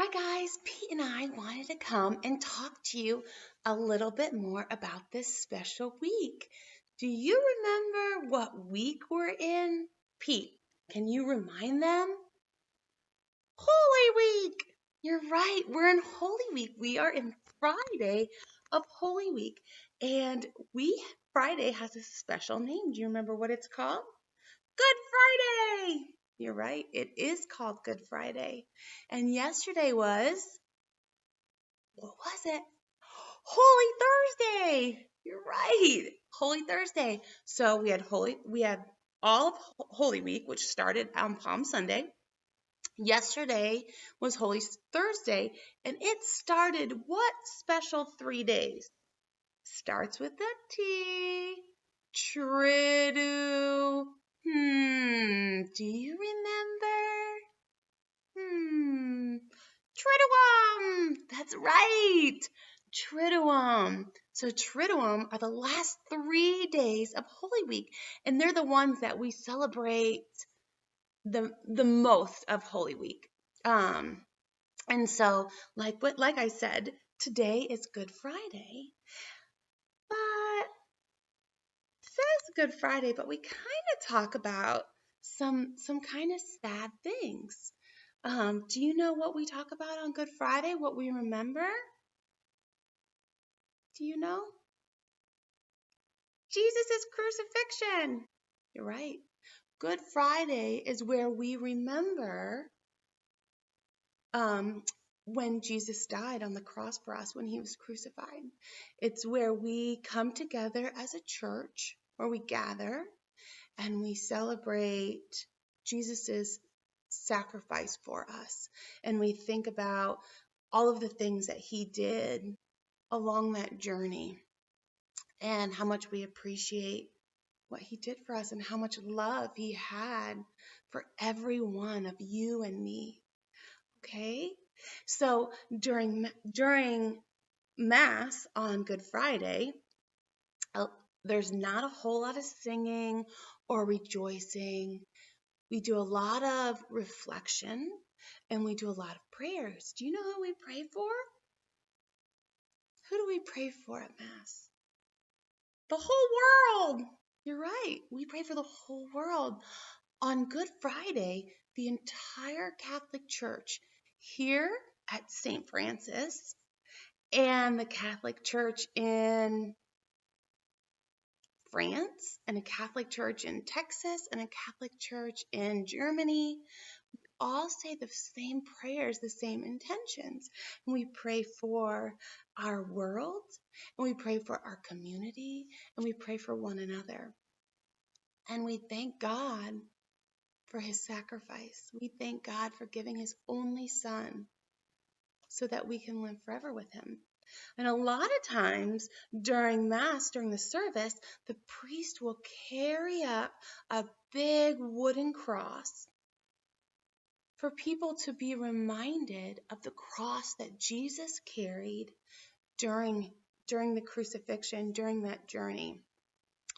Hi guys, Pete and I wanted to come and talk to you a little bit more about this special week. Do you remember what week we're in? Pete, can you remind them? Holy Week! You're right, we're in Holy Week. We are in Friday of Holy Week. And Friday has a special name. Do you remember what it's called? Good Friday! You're right, it is called Good Friday. And yesterday was, what was it? Holy Thursday! You're right, Holy Thursday. So we had all of Holy Week, which started on Palm Sunday. Yesterday was Holy Thursday, and it started what special 3 days? Starts with a T. Tridu. Do you remember? Triduum. That's right. Triduum. So Triduum are the last 3 days of Holy Week, and they're the ones that we celebrate the most of Holy Week. And so, like I said, today is Good Friday, but it says Good Friday, but we kind of talk about some kind of sad things. Do you know what we talk about on Good Friday? What we remember? Do you know? Jesus' crucifixion. You're right. Good Friday is where we remember when Jesus died on the cross for us, when he was crucified. It's where we come together as a church, where we gather and we celebrate Jesus's sacrifice for us. And we think about all of the things that he did along that journey and how much we appreciate what he did for us and how much love he had for every one of you and me. Okay? So during Mass on Good Friday, there's not a whole lot of singing or rejoicing. We do a lot of reflection and we do a lot of prayers. Do you know who we pray for? Who do we pray for at Mass? The whole world. You're right. We pray for the whole world. On Good Friday, the entire Catholic Church here at St. Francis and the Catholic Church in France and a Catholic Church in Texas and a Catholic Church in Germany all say the same prayers, the same intentions. And we pray for our world, and we pray for our community, and we pray for one another. And we thank God for his sacrifice. We thank God for giving his only son so that we can live forever with him. And a lot of times during Mass, during the service, the priest will carry up a big wooden cross for people to be reminded of the cross that Jesus carried during the crucifixion, during that journey.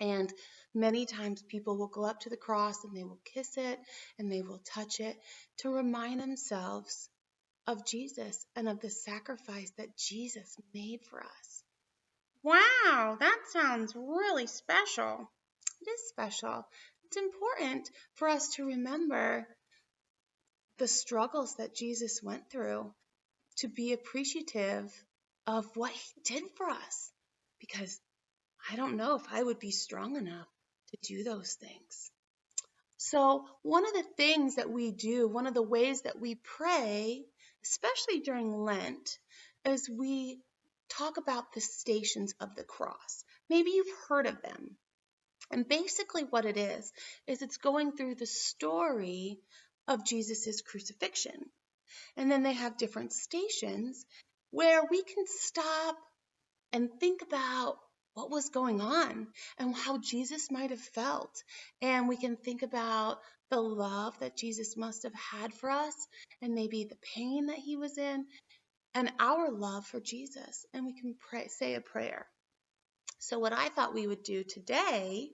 And many times people will go up to the cross and they will kiss it and they will touch it to remind themselves of Jesus and of the sacrifice that Jesus made for us. Wow, that sounds really special. It is special. It's important for us to remember the struggles that Jesus went through, to be appreciative of what he did for us, because I don't know if I would be strong enough to do those things. So one of the things that we do, one of the ways that we pray, especially during Lent, is we talk about the stations of the cross. Maybe you've heard of them. And basically what it is it's going through the story of Jesus's crucifixion. And then they have different stations where we can stop and think about what was going on and how Jesus might have felt. And we can think about the love that Jesus must have had for us and maybe the pain that he was in and our love for Jesus. And we can say a prayer. So what I thought we would do today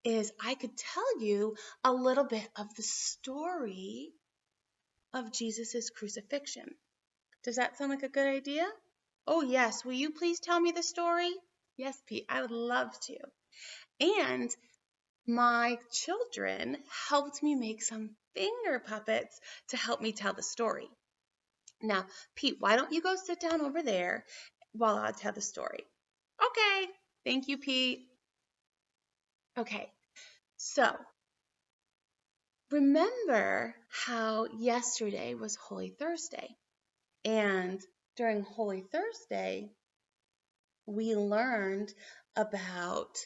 is I could tell you a little bit of the story of Jesus's crucifixion. Does that sound like a good idea? Oh, yes. Will you please tell me the story? Yes, Pete, I would love to. And my children helped me make some finger puppets to help me tell the story. Now, Pete, why don't you go sit down over there while I tell the story? Okay. Thank you, Pete. Okay. So, remember how yesterday was Holy Thursday? And during Holy Thursday, we learned about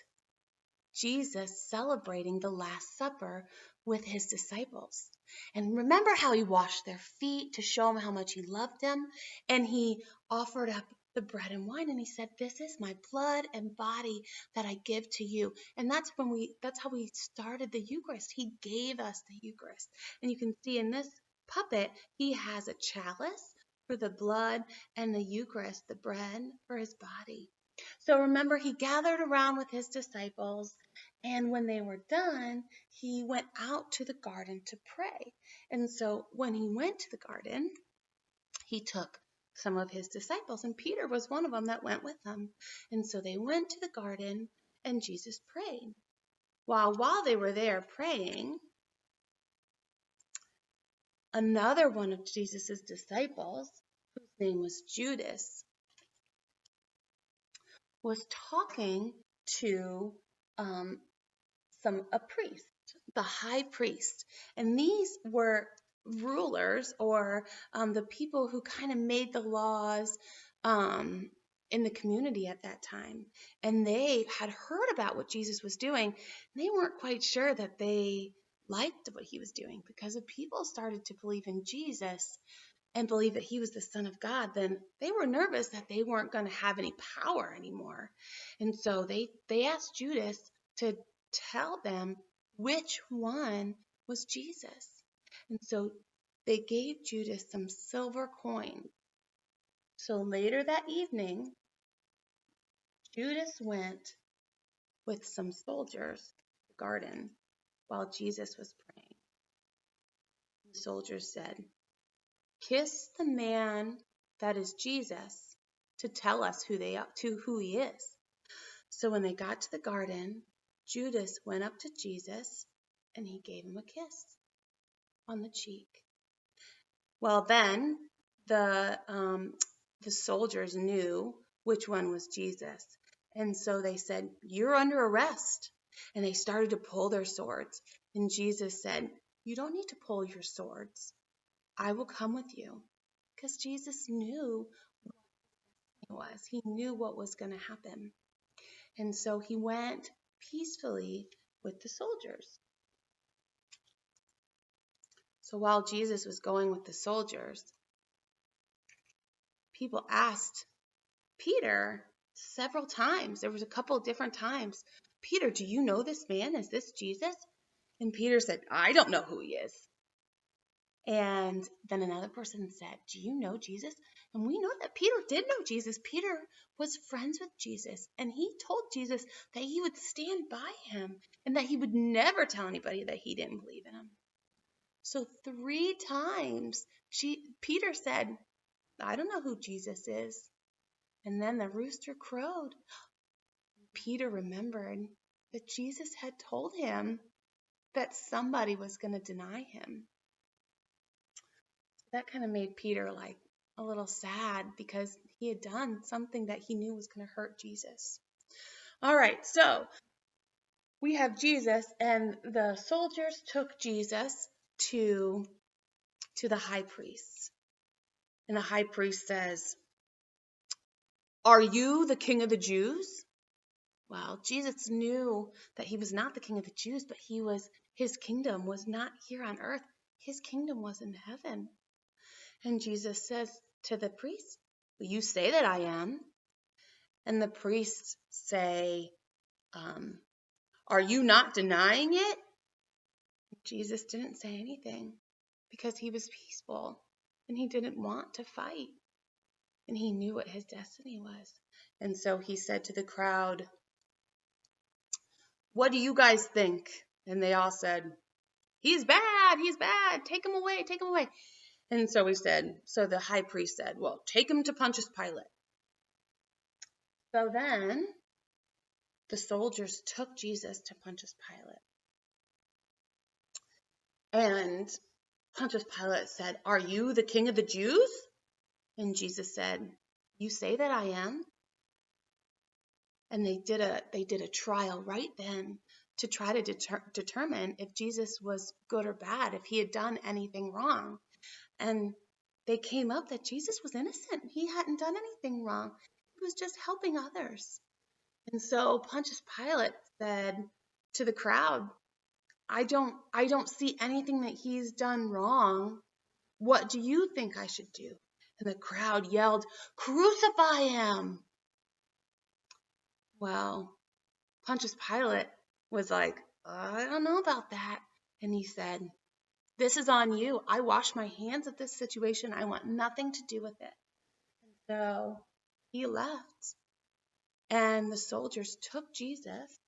Jesus celebrating the Last Supper with his disciples. And remember how he washed their feet to show them how much he loved them? And he offered up the bread and wine and he said, "This is my blood and body that I give to you." And that's how we started the Eucharist. He gave us the Eucharist. And you can see in this puppet, he has a chalice for the blood and the Eucharist, the bread, for his body. So remember, he gathered around with his disciples, and when they were done, he went out to the garden to pray. And so when he went to the garden, he took some of his disciples, and Peter was one of them that went with him. And so they went to the garden, and Jesus prayed. While they were there praying, another one of Jesus' disciples, whose name was Judas, was talking to a priest, the high priest. And these were rulers or the people who kind of made the laws in the community at that time. And they had heard about what Jesus was doing. And they weren't quite sure that they liked what he was doing, because if people started to believe in Jesus and believe that he was the Son of God, then they were nervous that they weren't going to have any power anymore. And so they asked Judas to tell them which one was Jesus. And so they gave Judas some silver coins. So later that evening, Judas went with some soldiers to the garden while Jesus was praying. The soldiers said, "Kiss the man that is Jesus to tell us who he is." So when they got to the garden, Judas went up to Jesus and he gave him a kiss on the cheek. Well, then the soldiers knew which one was Jesus. And so they said, "You're under arrest." And they started to pull their swords. And Jesus said, "You don't need to pull your swords. I will come with you." Because Jesus knew what it was. He knew what was going to happen. And so he went peacefully with the soldiers. So while Jesus was going with the soldiers, people asked Peter several times. There was a couple of different times. "Peter, do you know this man? Is this Jesus?" And Peter said, "I don't know who he is." And then another person said, "Do you know Jesus?" And we know that Peter did know Jesus. Peter was friends with Jesus, and he told Jesus that he would stand by him and that he would never tell anybody that he didn't believe in him. So 3 times Peter said, "I don't know who Jesus is." And then the rooster crowed. Peter remembered that Jesus had told him that somebody was going to deny him. That kind of made Peter like a little sad, because he had done something that he knew was going to hurt Jesus. All right, so we have Jesus, and the soldiers took Jesus to the high priest. And the high priest says, "Are you the king of the Jews?" Well, Jesus knew that he was not the king of the Jews, but his kingdom was not here on earth. His kingdom was in heaven. And Jesus says to the priest, "Will you say that I am?" And the priests say, "Are you not denying it?" Jesus didn't say anything, because he was peaceful and he didn't want to fight. And he knew what his destiny was. And so he said to the crowd, "What do you guys think?" And they all said, "He's bad, he's bad, take him away, take him away." And so the high priest said, well, take him to Pontius Pilate. So then the soldiers took Jesus to Pontius Pilate. And Pontius Pilate said, are you the king of the Jews? And Jesus said, you say that I am. And they did a trial right then to try to determine if Jesus was good or bad, if he had done anything wrong. And they came up that Jesus was innocent. He hadn't done anything wrong. He was just helping others. And so Pontius Pilate said to the crowd, I don't see anything that he's done wrong. What do you think I should do? And the crowd yelled, crucify him. Well, Pontius Pilate was like, I don't know about that. And he said, this is on you. I wash my hands of this situation. I want nothing to do with it. And so he left. And the soldiers took Jesus,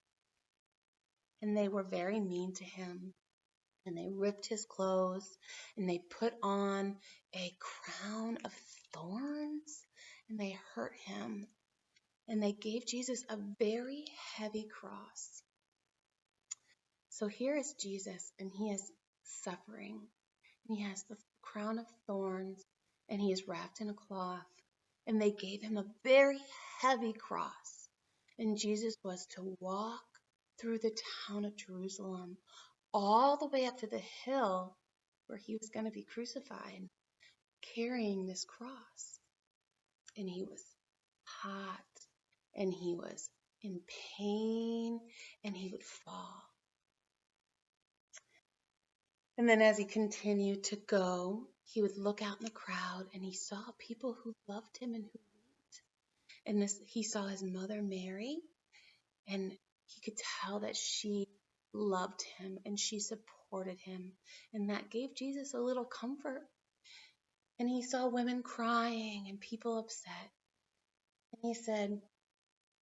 and they were very mean to him. And they ripped his clothes, and they put on a crown of thorns, and they hurt him. And they gave Jesus a very heavy cross. So here is Jesus, and he is suffering. And he has the crown of thorns, and he is wrapped in a cloth. And they gave him a very heavy cross. And Jesus was to walk through the town of Jerusalem all the way up to the hill where he was going to be crucified, carrying this cross. And he was hot, and he was in pain, and he would fall. And then as he continued to go, he would look out in the crowd, and he saw people who loved him and who wept. And he saw his mother Mary, and he could tell that she loved him and she supported him. And that gave Jesus a little comfort. And he saw women crying and people upset. And he said,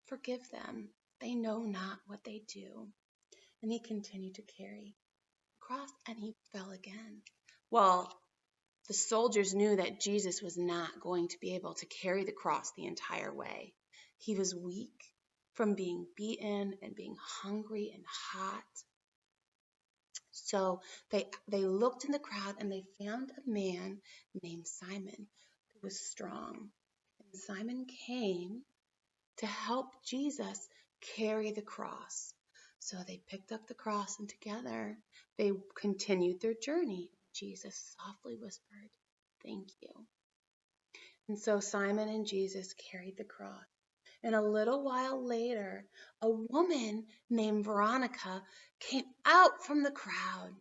forgive them. They know not what they do. And he continued to carry the cross, and he fell again. Well, the soldiers knew that Jesus was not going to be able to carry the cross the entire way. He was weak from being beaten and being hungry and hot. So they looked in the crowd, and they found a man named Simon who was strong. And Simon came to help Jesus carry the cross. So they picked up the cross, and together they continued their journey. Jesus softly whispered, thank you. And so Simon and Jesus carried the cross. And a little while later, a woman named Veronica came out from the crowd.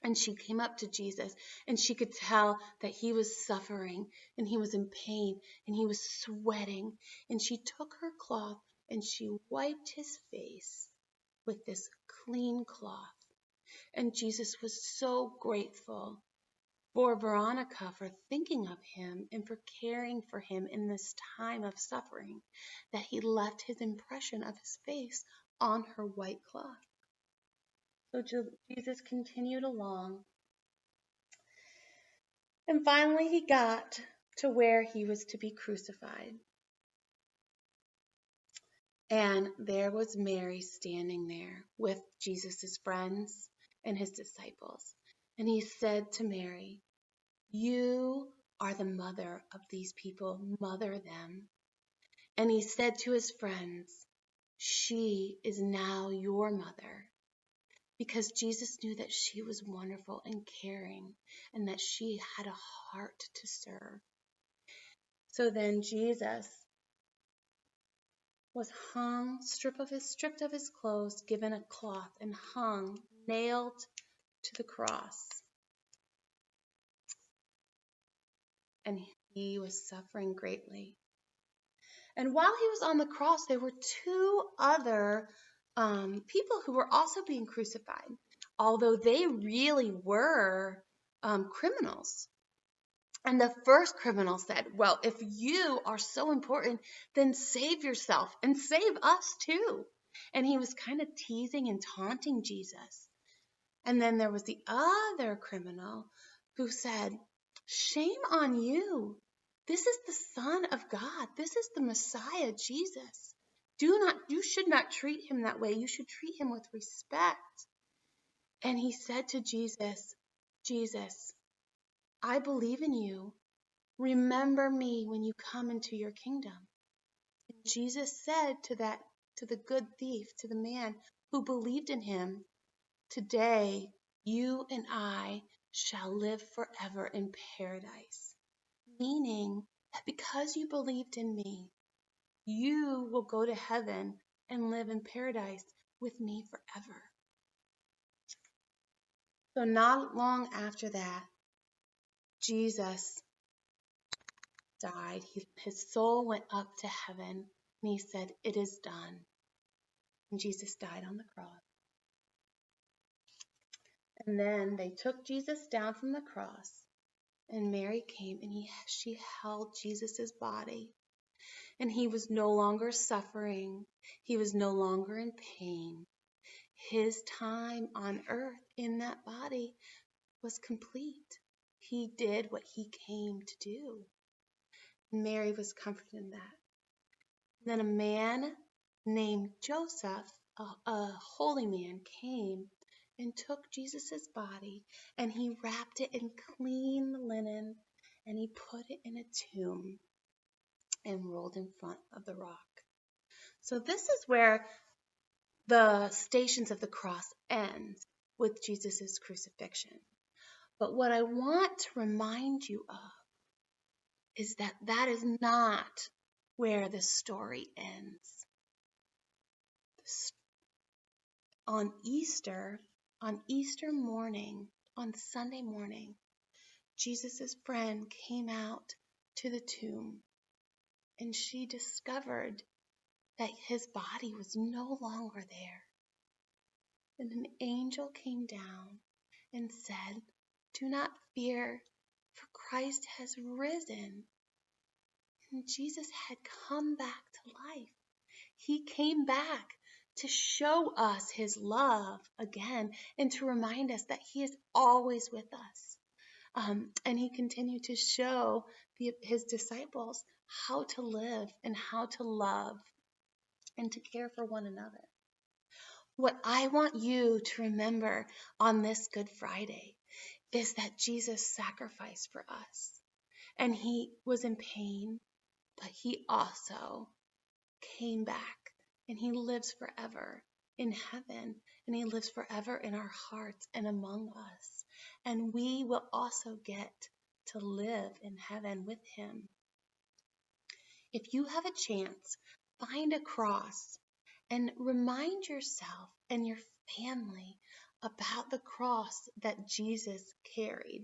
And she came up to Jesus, and she could tell that he was suffering, and he was in pain, and he was sweating. And she took her cloth, and she wiped his face with this clean cloth. And Jesus was so grateful for Veronica for thinking of him and for caring for him in this time of suffering, that he left his impression of his face on her white cloth. So Jesus continued along, and finally he got to where he was to be crucified. And there was Mary standing there with Jesus' friends and his disciples. And he said to Mary, you are the mother of these people, mother them. And he said to his friends, she is now your mother. Because Jesus knew that she was wonderful and caring, and that she had a heart to serve. So then Jesus was hung, stripped of his clothes, given a cloth, and hung, nailed to the cross. And he was suffering greatly. And while he was on the cross, there were two other people who were also being crucified, although they really were criminals. And the first criminal said, well, if you are so important, then save yourself and save us too. And he was kind of teasing and taunting Jesus. And then there was the other criminal who said, Shame on you. This is the Son of God. This is the Messiah, Jesus. You should not treat him that way. You should treat him with respect. And he said to Jesus, Jesus, I believe in you. Remember me when you come into your kingdom. And Jesus said to the good thief, to the man who believed in him, today you and I shall live forever in paradise. Meaning that because you believed in me, you will go to heaven and live in paradise with me forever. So not long after that, Jesus died. His soul went up to heaven, and he said, it is done. And Jesus died on the cross. And then they took Jesus down from the cross, and Mary came, and she held Jesus' body. And he was no longer suffering. He was no longer in pain. His time on earth in that body was complete. He did what he came to do. Mary was comforted in that. Then a man named Joseph, a holy man, came and took Jesus' body, and he wrapped it in clean linen, and he put it in a tomb and rolled in front of the rock. So this is where the Stations of the Cross ends with Jesus' crucifixion. But what I want to remind you of is that that is not where the story ends. On Easter morning, on Sunday morning, Jesus' friend came out to the tomb, and she discovered that his body was no longer there. And an angel came down and said, do not fear, for Christ has risen. And Jesus had come back to life. He came back to show us his love again and to remind us that he is always with us. And he continued to show his disciples how to live and how to love and to care for one another. What I want you to remember on this Good Friday is that Jesus sacrificed for us. And he was in pain, but he also came back, and he lives forever in heaven, and he lives forever in our hearts and among us. And we will also get to live in heaven with him. If you have a chance, find a cross and remind yourself and your family about the cross that Jesus carried.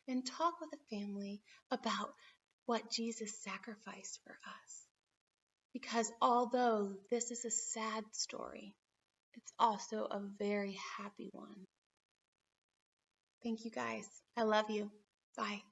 And talk with the family about what Jesus sacrificed for us. Because although this is a sad story, it's also a very happy one. Thank you guys. I love you. Bye.